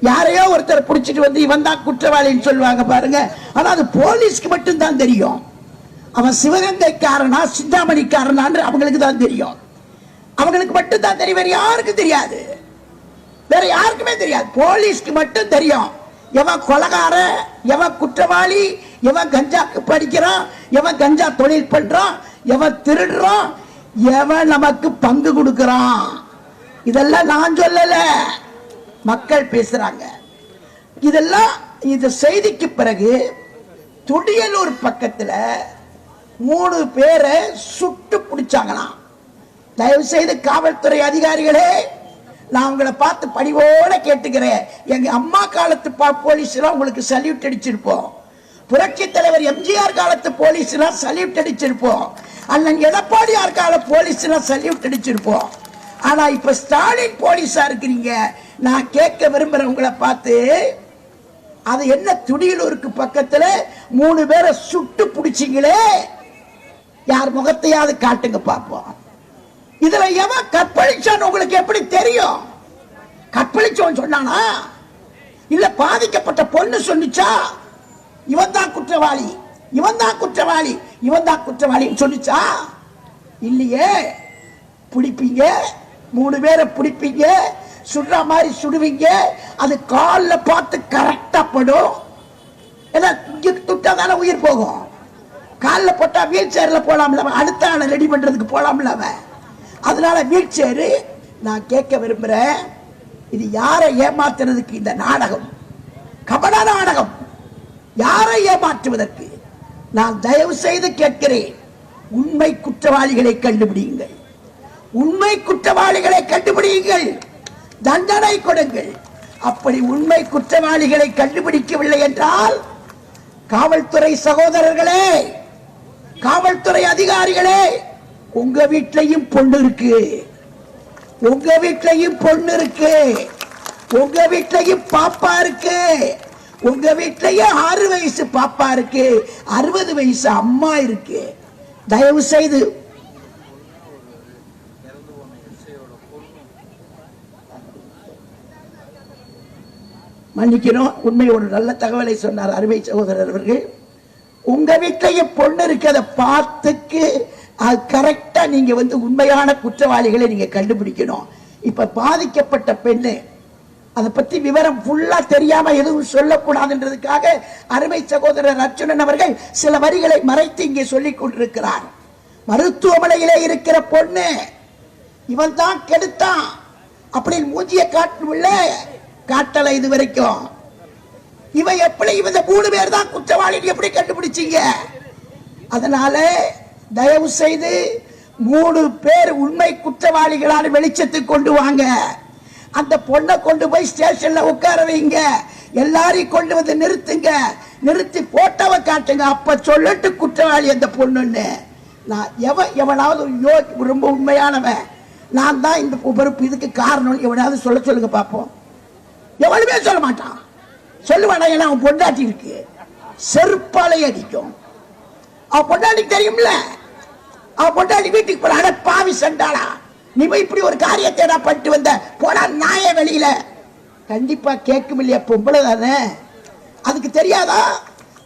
யாரையோ ஒருத்தர் பிடிச்சிட்டு வந்து இவன் தான் குற்றவாளின்னு சொல்லுவாங்க பாருங்க. ஆனா அது போலீஸ்க்கு மட்டும்தான் தெரியும். அவன் சிவகங்கைக்காரனா சிந்தாமணிக்காரனான்னு அவங்களுக்கு தான் தெரியும். அவங்களுக்கு மட்டும் தான் தெரியும், வேற யாருக்கும் தெரியாது. வேற யாருக்குமே தெரியாது, போலீஸ்க்கு மட்டும் தெரியும். எவன் கொலகார, எவன் குற்றவாளி, எவன் கஞ்சாக்கு படிக்கிறான், எவன் கஞ்சா தொழில் பண்றான், எவன் திருடுறான், எவன் நமக்கு பங்கு கொடுக்கிறான். இதெல்லாம் நான் சொல்லல, மக்கள் பேசுறாங்க. இதெல்லாம் இந்த செய்திக்கு பிறகு துடியலூர் பக்கத்துல 3 பேரை சுட்டு பிடிச்சாங்களாம். தயவு செய்து காவல்துறை அதிகாரிகளே, நான் உங்களை பார்த்து பணிவோட கேட்டுக்கிறேன். எங்க அம்மா காலத்து போலீஸ் எல்லாம் உங்களுக்கு சல்யூட் அடிச்சிருப்போம். புரட்சி தலைவர் எம்ஜிஆர் காலத்து போலீஸ் எல்லாம் சல்யூட் அடிச்சிருப்போம். அண்ணன் எடப்பாடியார் கால போலீஸ் எல்லாம் சல்யூட் அடிச்சிருப்போம். ஆனா இப்ப ஸ்டாலின் போலீஸா இருக்கிறீங்க. நான் கேட்க விரும்புறேன் உங்களை பார்த்து, அது என்ன துடியலூருக்கு பக்கத்துல 3 பேரை சுட்டு பிடிச்சிங்களே, யார் முகத்தையாவது காட்டுங்க பார்ப்போம். இதுல எவன் கற்பழிச்சான்னு உங்களுக்கு எப்படி தெரியும்? கற்பழிச்சவன் சொன்னானா, இல்ல பாதிக்கப்பட்ட பொண்ணு சொன்னிச்சா இவன் தான் குற்றவாளி, இவன் தான் குற்றவாளி, இவன் தான் குற்றவாளின்னு சொன்னிச்சா? இல்லையே. பிடிப்பீங்க, 3 பேரை பிடிப்பீங்க, சுடுற மாதிரி சுடுவீங்க. அது காலில் பார்த்து கரெக்டா படும். ஏன்னா துட்டா தானே உயிர் போகும். காலில் போட்டா வீல் சேர்ல போலாம்ல, அடுத்த ஆளை ரெடி பண்றதுக்கு போலாம்ல. அதனால வீல் சேரு. நான் கேட்க விரும்புறேன், இது யாரை ஏமாத்துறதுக்கு இந்த நாடகம்? கபட நாடகம். யாரை ஏமாற்றுவதற்கு? நான் தயவு செய்து கேட்கிறேன், உண்மை குற்றவாளிகளை கண்டுபிடியுங்கள், உண்மை குற்றவாளிகளை கண்டுபிடியுங்கள், தண்டனை கொடுங்கள். அப்படி உண்மை குற்றவாளிகளை கண்டுபிடிக்கவில்லை என்றால், காவல்துறை சகோதரர்களே, காவல்துறை அதிகாரிகளே, உங்க வீட்லயும் பொண்ணு இருக்கு, உங்க வீட்லயும் பொண்ணு இருக்கு, உங்க வீட்லயும் பாப்பா இருக்கு, உங்க வீட்லயே 6 வயசு பாப்பா இருக்கு, 60 வயசு அம்மா இருக்கு. தயவு செய்து மன்னிக்கணும். உண்மை ஒரு நல்ல தகவலை சொன்னார் அருமை சகோதரர் அவர்கள். உங்க வீட்லயே பொண்ணு இருக்கு, அதை பார்த்துக்கு அது கரெக்டா நீங்க உண்மையான குற்றவாளிகளை நீங்க கண்டுபிடிக்கணும். இப்ப பாதிக்கப்பட்ட பெண்ணு அதை பத்தி விவரம் ஃபுல்லா தெரியாம எதுவும் சொல்லக்கூடாதுன்றதுக்காக அருமை சகோதரர் அர்ச்சுனன் அவர்கள் சில வரிகளை மறைத்து இங்கே சொல்லிக் கொண்டிருக்கிறார். மருத்துவமனையிலே இருக்கிற பொண்ணு இவன் தான் கெடுத்தான் அப்படின்னு மூஞ்சிய காட்டல, காட்டல இது வரைக்கும். இவன் எப்படி இந்த 3 பேர் தான் குற்றவாளி எப்படி கண்டுபிடிச்சீங்க? அதனால தயவு செய்து 3 பேர் உண்மை குற்றவாளிகளான வெளிச்சத்துக்கு கொண்டு வாங்க. அந்த பொண்ணை கொண்டு போய் ஸ்டேஷன்ல உட்கார வைங்க. எல்லாரையும் கொண்டு வந்து நிறுத்துங்க, நிறுத்தி போட்டோவை காட்டுங்க. அப்ப சொல்லட்டு குற்றவாளி அந்த பொண்ணுன்னு. நான் எவனாவது ரொம்ப உண்மையானவன், நான் தான் இந்த பொறுப்பு, இதுக்கு காரணம் எவனாவது சொல்லுங்க பாப்போம். எவனுமே சொல்ல மாட்டான். சொல்லுவானா? ஏன்னா அவன் பொண்டாட்டி இருக்கு, செருப்பாலை அடிக்கும். அவன் பொண்டாட்டி தெரியும்ல, அவன் பொண்டாட்டி வீட்டுக்கு போற பாவி சண்டாளா, நீ இப்படி ஒரு காரியத்தை நான் பண்ணிட்டு வந்த போனா நாய வெளியில கண்டிப்பா கேட்கும் இல்லையா? பொம்பளை தானே, அதுக்கு தெரியாதா?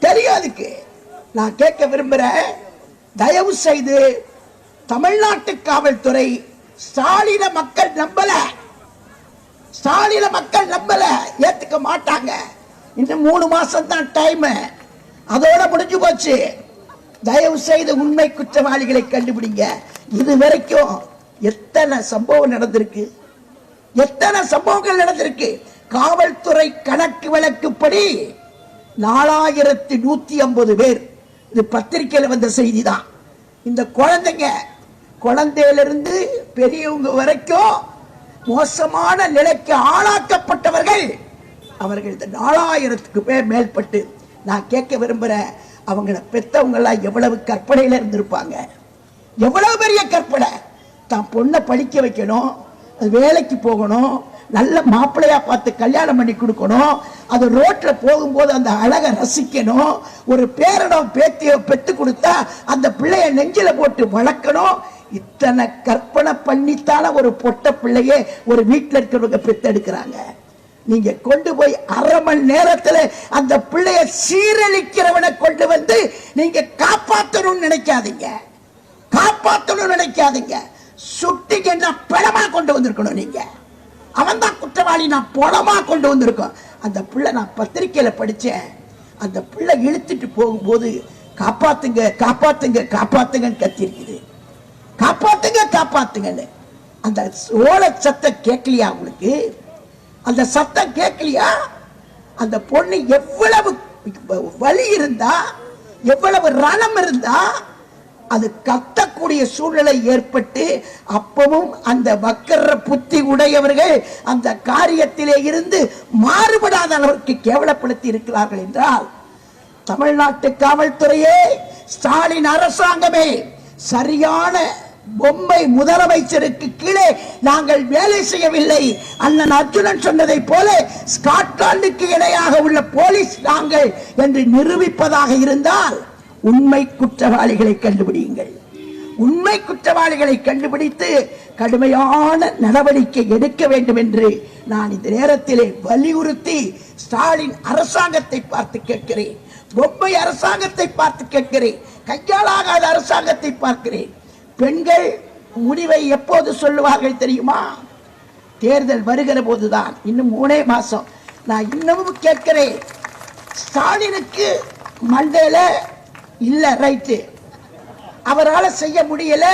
தெரியாதுக்கு. நான் கேட்க விரும்புறேன், தயவு செய்து தமிழ்நாட்டு காவல்துறை ஸ்டாலின மக்கள் நம்பல, ஸ்டாலின மக்கள் நம்பல, ஏத்துக்க மாட்டாங்க. இன்னும் 3 மாசம் தான் டைம், அதோட முடிஞ்சு போச்சு. தயவு செய்து உண்மை குற்றவாளிகளை கண்டுபிடிங்க. இது வரைக்கும் எத்தனை சம்பவம் நடந்திருக்கு, எத்தனை சம்பவங்கள் நடந்திருக்கு. காவல்துறை கணக்கு வழக்குப்படி 4150 பேர். இது பத்திரிகையில் வந்த செய்தி தான். இந்த குழந்தையிலிருந்து பெரியவங்க வரைக்கும் மோசமான நிலைக்கு ஆளாக்கப்பட்டவர்கள் அவர்கள் இந்த 4000க்கு பேர் மேற்பட்டு. நான் கேட்க விரும்புறேன், அவங்கள பெத்தவங்க எல்லாம் எவ்வளவு கற்பனையில இருந்திருப்பாங்க, எவ்வளவு பெரிய கற்பனை. தான் பொண்ணை படிக்க வைக்கணும், அது வேலைக்கு போகணும், நல்ல மாப்பிள்ளையா பார்த்து கல்யாணம் பண்ணி கொடுக்கணும், அது ரோட்ல போகும்போது அந்த அழகை ரசிக்கணும், ஒரு பேரனோ பேத்தியோ பெத்து கொடுத்தா அந்த பிள்ளைய நெஞ்சில போட்டு வளர்க்கணும். இத்தனை கற்பனை பண்ணித்தான ஒரு பொட்ட பிள்ளையே ஒரு வீட்டில் இருக்கிறவங்க பெத்தெடுக்கிறாங்க. நீங்க கொண்டு போய் 1/2 மணி நேரத்தில் அந்த பிள்ளைய சீரழிக்கிறவனை கொண்டு வந்து நீங்க காப்பாற்றணும்னு நினைக்காதீங்க, காப்பாற்றணும்னு நினைக்காதீங்க. சுட்டிங்கன்னா பணமா கொண்டு வந்திருக்கணும். நீங்க அவன் தான் குற்றவாளி, நான் பணமா கொண்டு வந்திருக்கோம். அந்த பிள்ளை நான் பத்திரிகையில படிச்சேன், அந்த பிள்ளை இழுத்துட்டு போகும்போது காப்பாத்துங்க காப்பாத்துங்க காப்பாத்துங்கன்னு கத்திருக்குது. காப்பாத்துங்க காப்பாத்துங்கன்னு அந்த ஓல சத்தம் கேட்கலையா உங்களுக்கு? அந்த சத்தம் கேட்கலையா? அந்த பொண்ணு எவ்வளவு வலி இருந்தா, எவ்வளவு ரணம் இருந்தா அது கத்தக்கூடிய சூழ்நிலை ஏற்பட்டு, அப்பவும் அந்த வக்கர புத்தி உடையவர்கள் அந்த காரியத்திலே இருந்து மாறுபடாத அளவிற்கு கேவலப்படுத்தி இருக்கிறார்கள் என்றால், தமிழ்நாட்டு காவல்துறையே, ஸ்டாலின் அரசாங்கமே சரியான பொம்மை முதலமைச்சருக்கு கீழே நாங்கள் வேலை செய்யவில்லை. அண்ணன் அர்ஜுனன் சொன்னதை போல ஸ்காட்லாந்துக்கு இணையாக உள்ள போலீஸ் நாங்கள் என்று நிரூபிப்பதாக இருந்தால் உண்மை குற்றவாளிகளை கண்டுபிடியுங்கள். உண்மை குற்றவாளிகளை கண்டுபிடித்து கடுமையான நடவடிக்கை எடுக்க வேண்டும் என்று நான் இந்த நேரத்திலே வலியுறுத்தி ஸ்டாலின் அரசாங்கத்தை பார்த்து கேட்கிறேன், பொம்மை அரசாங்கத்தை பார்த்து கேட்கிறேன், கையாளாகாத அரசாங்கத்தை பார்க்கிறேன். பெண்கள் முடிவை எப்போது சொல்லுவார்கள் தெரியுமா? தேர்தல் வருகிற போதுதான். இன்னும் 3 மாசம். நான் இன்னமும் கேட்கிறேன், ஸ்டாலினுக்கு மண்டேல இல்ல, ரைட்டு, அவரால் செய்ய முடியல,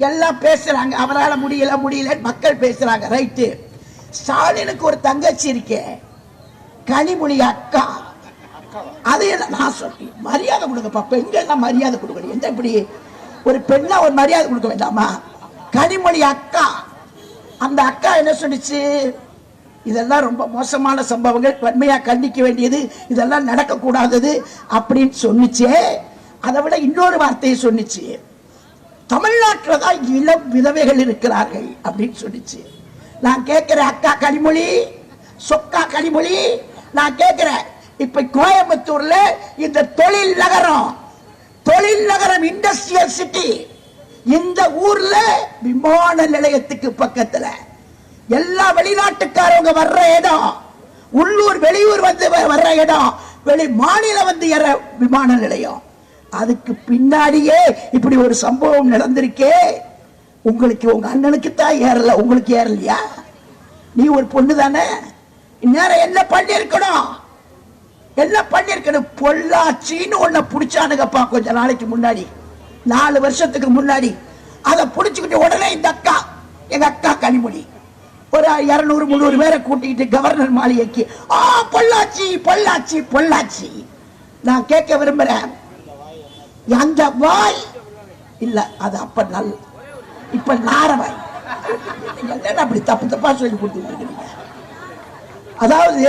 எல்லாம் பேசுறாங்க, அவரால் முடியல மக்கள் பேசுறாங்க, ரைட்டு. ஸ்டாலினுக்கு ஒரு தங்கச்சி இருக்கே, கனிமொழி அக்கா, அது நான் சொல்லி மரியாதை கொடுங்கப்பா. பெண்கள் தான் மரியாதை கொடுக்கணும். எந்த இப்படி ஒரு பெண்ணா ஒரு மரியாதை கொடுக்க வேண்டாமா? கனிமொழி அக்கா, அந்த அக்கா என்ன சொல்லிச்சு? இதெல்லாம் ரொம்ப மோசமான சம்பவங்கள், வன்மையா கண்டிக்க வேண்டியது, இதெல்லாம் நடக்கக்கூடாதது அப்படின்னு சொன்னிச்சே. அதை விட இன்னொரு வார்த்தையை சொன்னிச்சு, தமிழ்நாட்டில் தான் இளம் விதவைகள் இருக்கிறார்கள் அப்படின்னு சொன்னிச்சு. நான் கேட்கிறேன், அக்கா கனிமொழி, சொக்கா கனிமொழி, நான் கேட்கிறேன், இப்ப கோயம்புத்தூர்ல இந்த தொழில் நகரம் இண்டஸ்ட்ரியல் சிட்டி, இந்த ஊர்ல விமான நிலையத்துக்கு பக்கத்துல எல்லா வெளிநாட்டுக்காரங்க வர்ற இடம், உள்ளூர் வெளியூர் வந்து வர்ற இடம், வெளி மாநிலம் வந்து ஏற விமான நிலையம். அதுக்கு பின்னாடியே இப்படி ஒரு சம்பவம் நடந்திருக்கே. உங்களுக்கு உங்க அண்ணனுக்கு தான் ஏறல, உங்களுக்கு ஏறலையா? நீ ஒரு பொண்ணு தானே, இந்நேரம் என்ன பண்ணிருக்கணும்? பொள்ளாச்சின்னு ஒன்ன புடிச்சானுங்கப்பா கொஞ்ச நாளைக்கு முன்னாடி, 4 வருஷத்துக்கு முன்னாடி. அதை புடிச்சுக்கிட்டு உடனே இந்த அக்கா, எங்க அக்கா கனிமொழி, ஒரு 200-300 பேரை கூட்டிக்கிட்டு கவர்னர் மாளிகைக்கு பொள்ளாச்சி பொள்ளாச்சி பொள்ளாச்சி. நான் கேட்க விரும்புறேன், அந்த வாய் இல்ல, அது அப்ப நல்ல, இப்ப நாரவாய். அப்படி தப்பு தப்பா சொல்லி கொடுத்துருக்கீங்க. அதாவது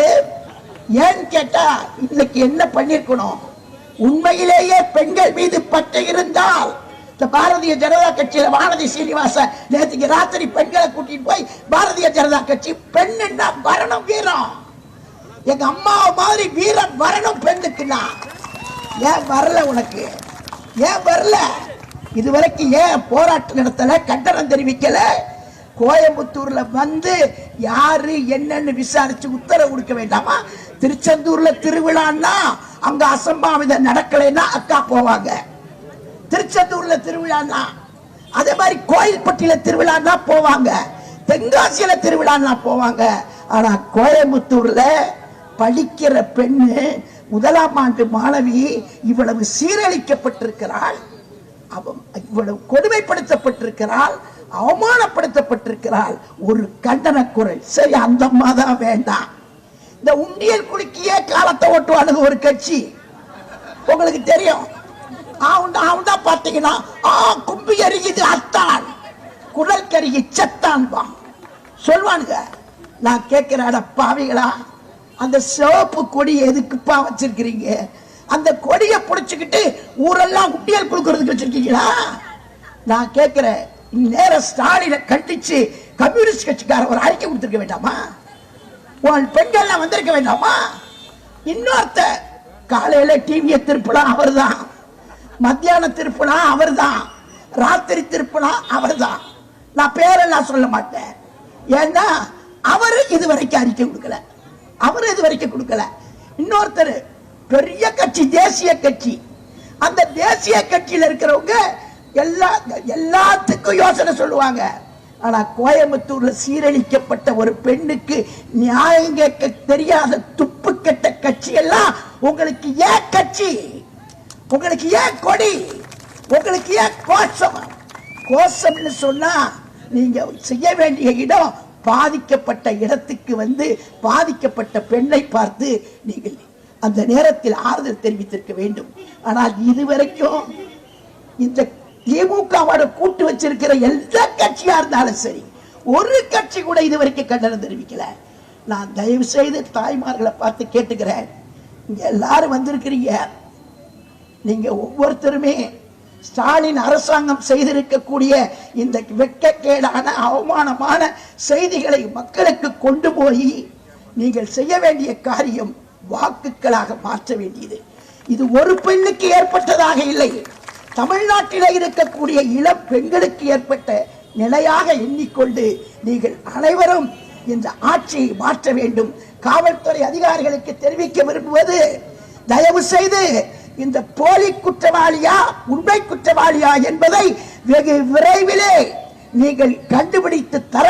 ஏன்னு கேட்டா, இன்னைக்கு என்ன பண்ணிருக்கணும்? உண்மையிலேயே பெண்கள் மீது பற்று இருந்தால், இந்த பாரதிய ஜனதா கட்சியில வானதி சீனிவாசன் நேற்றுக்கு ராத்திரி பெண்களை கூட்டிட்டு போய் பாரதிய ஜனதா கட்சி பெண்ணுன்னா வரணும் வீரம், எங்க அம்மா மாதிரி வீரம் வரணும் பெண்ணுக்குன்னா. ஏன் வரல உனக்கு? ஏன் வரல? இதுவரைக்கும் ஏன் போராட்டம் நடத்தல, கண்டனம் தெரிவிக்கல? கோயம்புத்தூர்ல வந்து யாரு என்னன்னு விசாரிச்சு உத்தரவு கொடுக்க வேண்டாமா? திருச்செந்தூர்ல திருவிழான்னா அங்க அசம்பாவிதம் நடக்கலைன்னா அக்கா போவாங்க. திருச்செந்தூர்ல திருவிழான்னா, அதே மாதிரி கோயில்பட்டியில திருவிழான்னா போவாங்க, தென்காசியில திருவிழான்னா போவாங்க. ஆனா கோயம்புத்தூர்ல படிக்கிற பெண்ணு, 1ஆம் ஆண்டு மாணவி இவ்வளவு சீரழிக்கப்பட்டிருக்கிறாள், இவ்வளவு கொடுமைப்படுத்தப்பட்டிருக்கிறாள், அவமானப்படுத்தப்பட்டிருக்கிறாள். ஒரு கண்டன குரல். சரி, அந்த அம்மா தான் வேண்டாம். இந்த உண்டியல் குலுக்கியே காலத்தை ஓட்டுவானுங்க ஒரு கட்சி, உங்களுக்கு தெரியும். அவன் தான் பாத்தீங்கன்னா கும்பி எறியுது அத்தான், குடல் கருகி செத்தான் சொல்வானுங்க. நான் கேட்கிற பாவிகளா, அந்த சிவப்பு கொடி எதுக்குப்பா வச்சிருக்கிறீங்க? அந்த கொடியை புடிச்சுக்கிட்டு ஊரெல்லாம் உண்டியல் குலுக்கிறதுக்கு வச்சிருக்கீங்களா? நான் கேட்கிறேன், நேர ஸ்டாலினை கண்டிச்சு கம்யூனிஸ்ட் கட்சிக்கார ஒரு அறிக்கை கொடுத்திருக்க வேண்டாமா? உன் பெண்கள் வந்திருக்க வேண்டாமா? இன்னொருத்த காலையில டிவியை திருப்பலாம் அவர்தான், மத்தியான திருப்பலாம் அவர்தான், ராத்திரி திருப்பலாம் அவர்தான். நான் பேரெல்லாம் சொல்ல மாட்டேன், ஏன்னா அவரு இதுவரைக்கும் அறிக்கை கொடுக்கல, அவரு இதுவரைக்கும் கொடுக்கல. இன்னொருத்தர் பெரிய கட்சி, தேசிய கட்சி, அந்த தேசிய கட்சியில இருக்கிறவங்க எல்லாத்துக்கும் யோசனை சொல்லுவாங்க. ஆனா கோயம்புத்தூர்ல சீரழிக்கப்பட்ட ஒரு பெண்ணுக்கு நியாயம் கேட்க தெரியாத துப்பு கெட்ட கட்சி எல்லாம் உங்களுக்கு ஏன் கட்சி? உங்களுக்கு ஏன் கொடி? உங்களுக்கு ஏன் கோஷம்? கோஷம்னு சொன்னா நீங்க செய்ய வேண்டிய இடம், பாதிக்கப்பட்ட இடத்துக்கு வந்து பாதிக்கப்பட்ட பெண்ணை பார்த்து நீங்கள் அந்த நேரத்தில் ஆறுதல் தெரிவித்திருக்க வேண்டும். ஆனால் இதுவரைக்கும் இந்த திமுகவோட கூட்டு வச்சிருக்கிற எல்லா கட்சியா இருந்தாலும் சரி, ஒரு கட்சி கூட இதுவரைக்கும் கண்டனம் தெரிவிக்கல. நான் தயவு செய்து தாய்மார்களை பார்த்து கேட்டுக்கிறேன், இங்க எல்லாரும் வந்திருக்கிறீங்க, நீங்க ஒவ்வொருத்தருமே ஸ்டாலின் அரசாங்கம் செய்திருக்கக்கூடிய இந்த வெட்கக்கேடான அவமானமான செய்திகளை மக்களுக்கு கொண்டு போய் நீங்கள் செய்ய வேண்டிய காரியம் வாக்குகளாக மாற்ற வேண்டியது. இது ஒரு பெண்ணுக்கு ஏற்பட்டதாக இல்லை, தமிழ்நாட்டில் இருக்கக்கூடிய இளம் பெண்களுக்கு ஏற்பட்ட நிலையாக எண்ணிக்கொண்டு நீங்கள் அனைவரும் இந்த ஆட்சியை மாற்ற வேண்டும். காவல்துறை அதிகாரிகளுக்கு தெரிவிக்க விரும்புவது, தயவு செய்து இந்த போலி குற்றவாளியா உண்மை குற்றவாளியா என்பதை வெகு விரைவிலே நீங்கள் கண்டுபிடித்து தர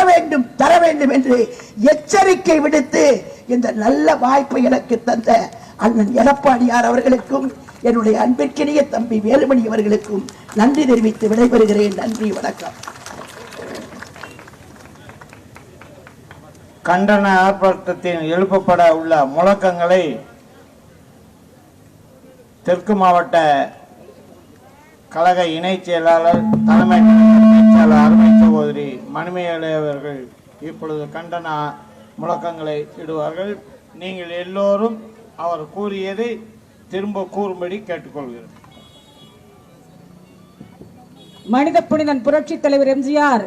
வேண்டும் என்று எச்சரிக்கை விடுத்து, இந்த நல்ல வாய்ப்பை எனக்கு தந்த அண்ணன் எடப்பாடியார் அவர்களுக்கும் என்னுடைய அன்பிற்கினிய தம்பி வேலுமணி அவர்களுக்கும் நன்றி தெரிவித்து விடைபெறுகிறேன். நன்றி, வணக்கம். கண்டன ஆர்ப்பாட்டத்தில் எழுப்பப்பட உள்ள முழக்கங்களை தெற்கு மாவட்ட கழக இணைச் செயலாளர் தலைமை பேச்சாளர் அருமை சகோதரி மணிமேலை அவர்கள் இப்பொழுது கண்டன முழக்கங்களை இடுவார்கள். நீங்கள் எல்லோரும் அவர் கூறியதை திரும்ப கூறும்படி கேட்டுக்கொள்கிறேன். மனித புனிதன் புரட்சி தலைவர் எம்ஜிஆர்,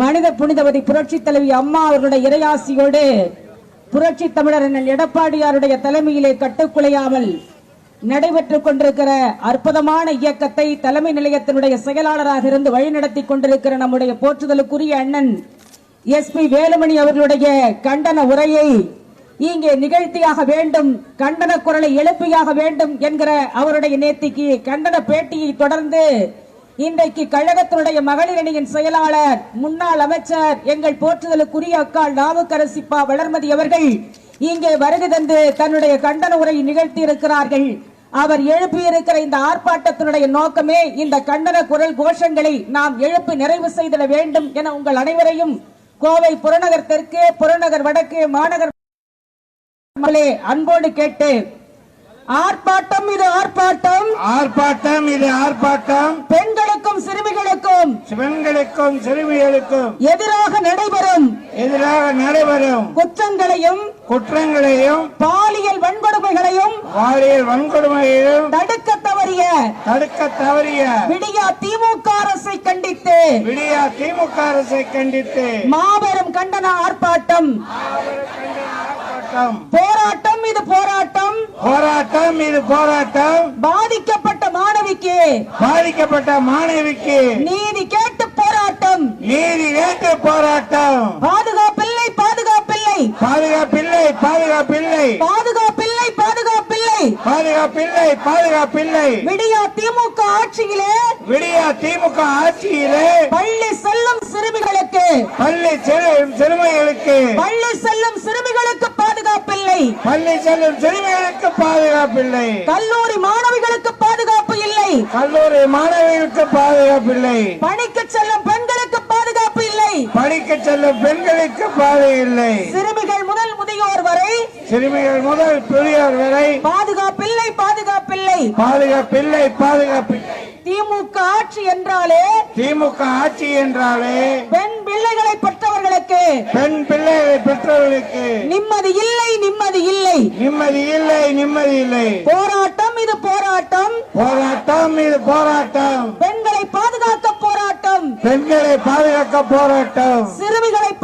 மனித புனிதவதி புரட்சி தலைவி அம்மா அவர்களுடைய இறையாசியோடு புரட்சி தமிழர் அண்ணன் எடப்பாடியாருடைய தலைமையிலே கட்டுக்குலையாமல் நடைபெற்றுக் கொண்டிருக்கிற அற்புதமான இயக்கத்தை தலைமை நிலையத்தினுடைய செயலாளராக இருந்து வழிநடத்தி கொண்டிருக்கிற நம்முடைய போற்றுதலுக்குரிய அண்ணன் SP வேலுமணி அவர்களுடைய கண்டன உரையை இங்கே நிகழ்த்தியாக வேண்டும், கண்டன குரலை எழுப்பியாக வேண்டும் என்கிற அவருடைய நேத்திக்கு கண்டன பேட்டியை தொடர்ந்து இன்றைக்கு கழகத்தினுடைய மகளிர் அணியின் செயலாளர் முன்னாள் அமைச்சர் எங்கள் போற்றுதலுக்குரிய அக்காள் நாவுக்கரசி பா வளர்மதி அவர்கள் இங்கே வருகை தந்து தன்னுடைய கண்டன உரையை நிகழ்த்தி இருக்கிறார்கள். அவர் எழுப்பியிருக்கிற இந்த ஆர்ப்பாட்டத்தினுடைய நோக்கமே இந்த கண்டன குரல் கோஷங்களை நாம் எழுப்பி நிறைவு செய்திட வேண்டும் என உங்கள் அனைவரையும் கோவை புறநகர் தெற்கு, புறநகர் வடக்கு மாநகர் அன்போடு கேட்டு, ஆர்ப்பாட்டம் இது ஆர்ப்பாட்டம், ஆர்ப்பாட்டம் இது ஆர்ப்பாட்டம், பெண்களுக்கும் சிறுமிகளுக்கும் எதிராக நடைபெறும் குற்றங்களையும் பாலியல் வன்கொடுமைகளையும் தடுக்க தவறிய விடியா திமுக அரசை கண்டித்து மாபெரும் கண்டன ஆர்ப்பாட்டம். போராட்டம் இது போராட்டம், பாதிக்கப்பட்ட மாணவிக்கு நீதி கேட்டு போராட்டம், பாதுகாப்பில்லை விடியா திமுக ஆட்சியிலே பள்ளி செல்லும் சிறுமிகளுக்கு பாதுகாப்பில்லை, கல்லூரி மாணவிகளுக்கு பாதுகாப்பு இல்லை, பணிக்கு செல்லும் பெண்களுக்கு பாதுகாப்பு இல்லை, சிறுமிகள் முதல் முதியோர் வரை பாதுகாப்பில்லை. திமுக ஆட்சி என்றாலே பெண் பிள்ளைகளை பெற்றவர்களுக்கு நிம்மதி இல்லை. போராட்டம் இது போராட்டம், பெண்களை பாதுகாக்க போராட்டம், சிறுமிகளை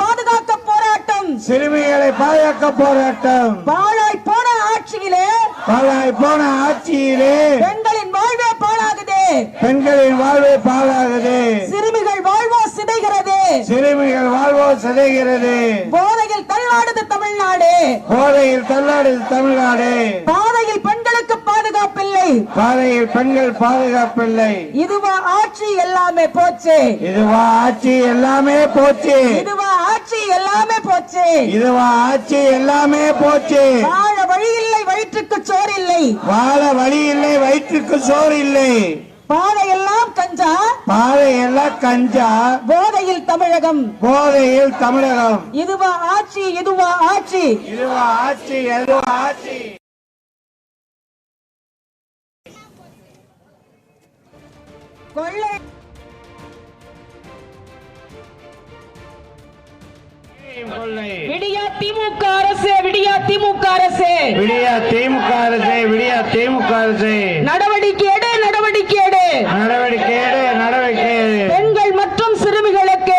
பாதுகாக்க போராட்டம், பாழாய் போன ஆட்சியிலே பெண்களின் வாழ்வே பாழாகுது, சிறுமிகள் வாழ்வோ சிதைகிறது, போதையில் தள்ளாடுது தமிழ்நாடு, பாதையில் பெண்களுக்கு பாதுகாப்பில்லை, இதுவா ஆட்சி எல்லாமே போச்சு, வாழ வழி இல்லை வயிற்றுக்கு சோறு இல்லை, பாதையெல்லாம் கஞ்சா, போதையில் தமிழகம், இதுவா ஆட்சி. கொள்ளை விடியா திமுக அரசே, நடவடிக்கை எடு, பெண்கள் மற்றும் சிறுமிகளுக்கு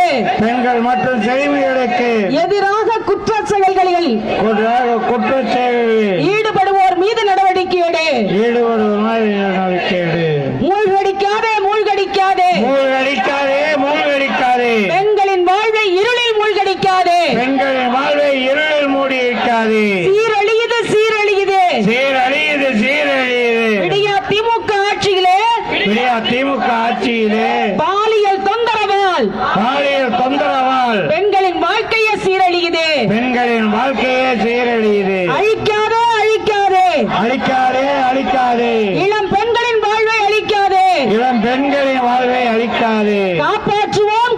எதிராக குற்றச் செயல்களில் ஈடுபடுவோர் மீது நடவடிக்கை எடு, மூழ்கடிக்காதே, பெண்களின் வாழ்வை இருளில் மூழ்கடிக்காதே, சீரழியுது, விடியா திமுக ஆட்சியிலே பாலியல் தொந்தரவால் பெண்களின் வாழ்க்கையே சீரழியுது, அழிக்காதே, இளம் பெண்களின் வாழ்வை அழிக்காதே, காப்பாற்றுவோம்,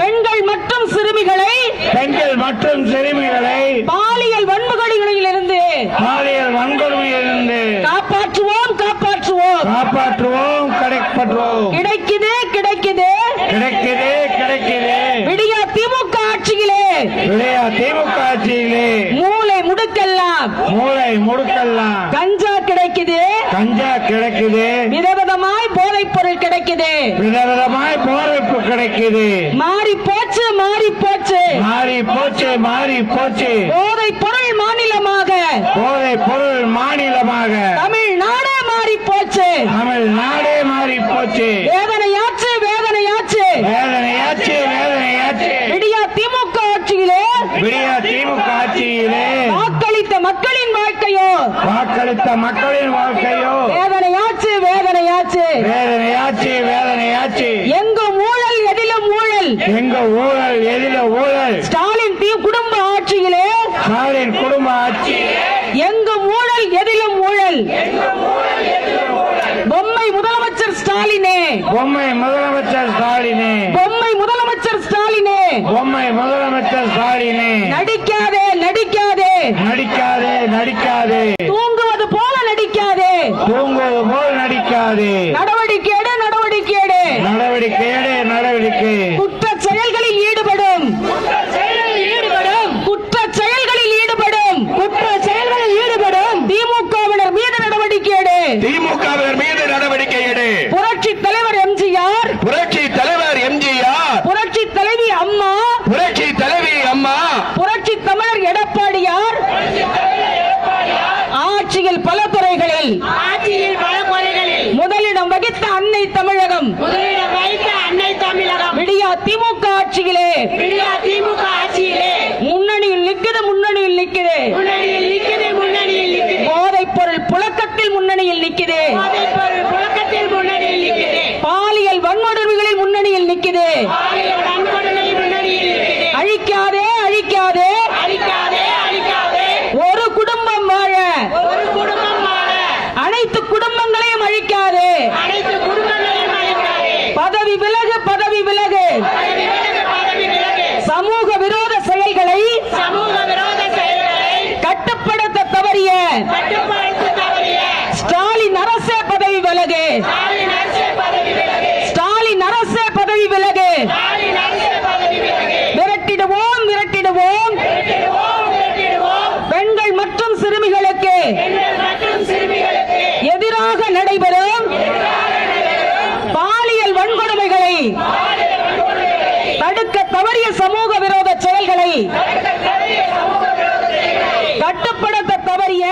பெண்கள் மற்றும் சிறுமிகளை பாலியல் வன்முறைகளிலிருந்து காப்பாற்றுவோம், கிடைக்குது, விடியா திமுக ஆட்சியிலே மூளை முடுக்கெல்லாம் கஞ்சா கிடைக்குது, விதவிதமாய் போதை போதைப் பொருள் கிடைக்குது, விதவிதமாய் போதைப்பு கிடைக்குது. மாறி போச்சு மாறி போச்சு மாறி போச்சு மாறி போச்சு. போதைப் பொருள் மாநிலமாக போதை பொருள் மாநிலமாக தமிழ்நாடே மாறி போச்சு. தமிழ்நாடே மாறி போச்சு. வேதனையாச்சு வேதனையாச்சு வேதனையாச்சு வேதனையாச்சு. விடியா திமுக ஆட்சியிலே விடிய திமுக ஆட்சியிலே வாக்களித்த மக்களின் வாழ்க்கையோ வாக்களித்த மக்களின் வாழ்க்கையோ வேதனையாச்சு வேதனையாச்சு. வேதனையாச்சு வேதனையாச்சு. எங்கும் ஊழல் எதிலும் ஊழல். எங்க ஊழல் எதில ஊழல். ஸ்டாலின் குடும்ப ஆட்சியிலே ஸ்டாலின் குடும்ப ஆட்சி. எங்கும் ஊழல் எதிலும் ஊழல். பொம்மை முதலமைச்சர் ஸ்டாலினே பொம்மை முதலமைச்சர் ஸ்டாலினே. பொம்மை முதலமைச்சர் ஸ்டாலினே பொம்மை முதலமைச்சர் ஸ்டாலினே. நடிக்காதே நடிக்காதே நடிக்காதே நடிக்காதே. தூங்குவது போல நடிக்காதே. தூங்குவது போல் நடிக்காதே. நடவடிக்கை எடு நடவடிக்கை எடு. நடவடிக்கை எடு நடவடிக்கை. குற்ற செயல்களில் ஈடுபடும் குற்ற செயல்களில் ஈடுபடும் திமுகவினர் மீது நடவடிக்கை எடு. திமுகவினர் மீது நடவடிக்கை எடு. புரட்சி தலைவர் எம்ஜிஆர், புரட்சி தலைவர் எம்ஜிஆர், புரட்சி தலைவி அம்மா, புரட்சி தலைவி அம்மா, புரட்சி தமிழர் எடப்பாடியார் ஆட்சியில் பல துறைகளில் முதலிடம் வகித்த அன்னை தமிழகம் விடியா திமுக ஆட்சியிலே முன்னணியில் நிற்குது முன்னணியில் நிற்குது. போதைப் பொருள் புழக்கத்தில் முன்னணியில் நிற்குது. பாலியல் வன்கொடுமைகளில் முன்னணியில் நிற்குது. அழிக்காதே அழிக்காதே ஒரு குடும்பம் வாழ அனைத்து குடும்பங்களையும் அழிக்காதே. பதவி விலகு பதவி விலகு. சமூக விரோத செயல்களை கட்டுப்படுத்த தவறிய ஸ்டாலின் அரசே பதவி விலகு. ஸ்டாலின் அரசே பதவி விலகு. விரட்டிடுவோம் விரட்டிடுவோம். பெண்கள் மற்றும் சிறுமிகளுக்கு எதிராக நடைபெறும் பாலியல் வன்கொடுமைகளை தடுக்க தவறிய சமூக விரோத செயல்களை கட்டுப்படுத்த தவறிய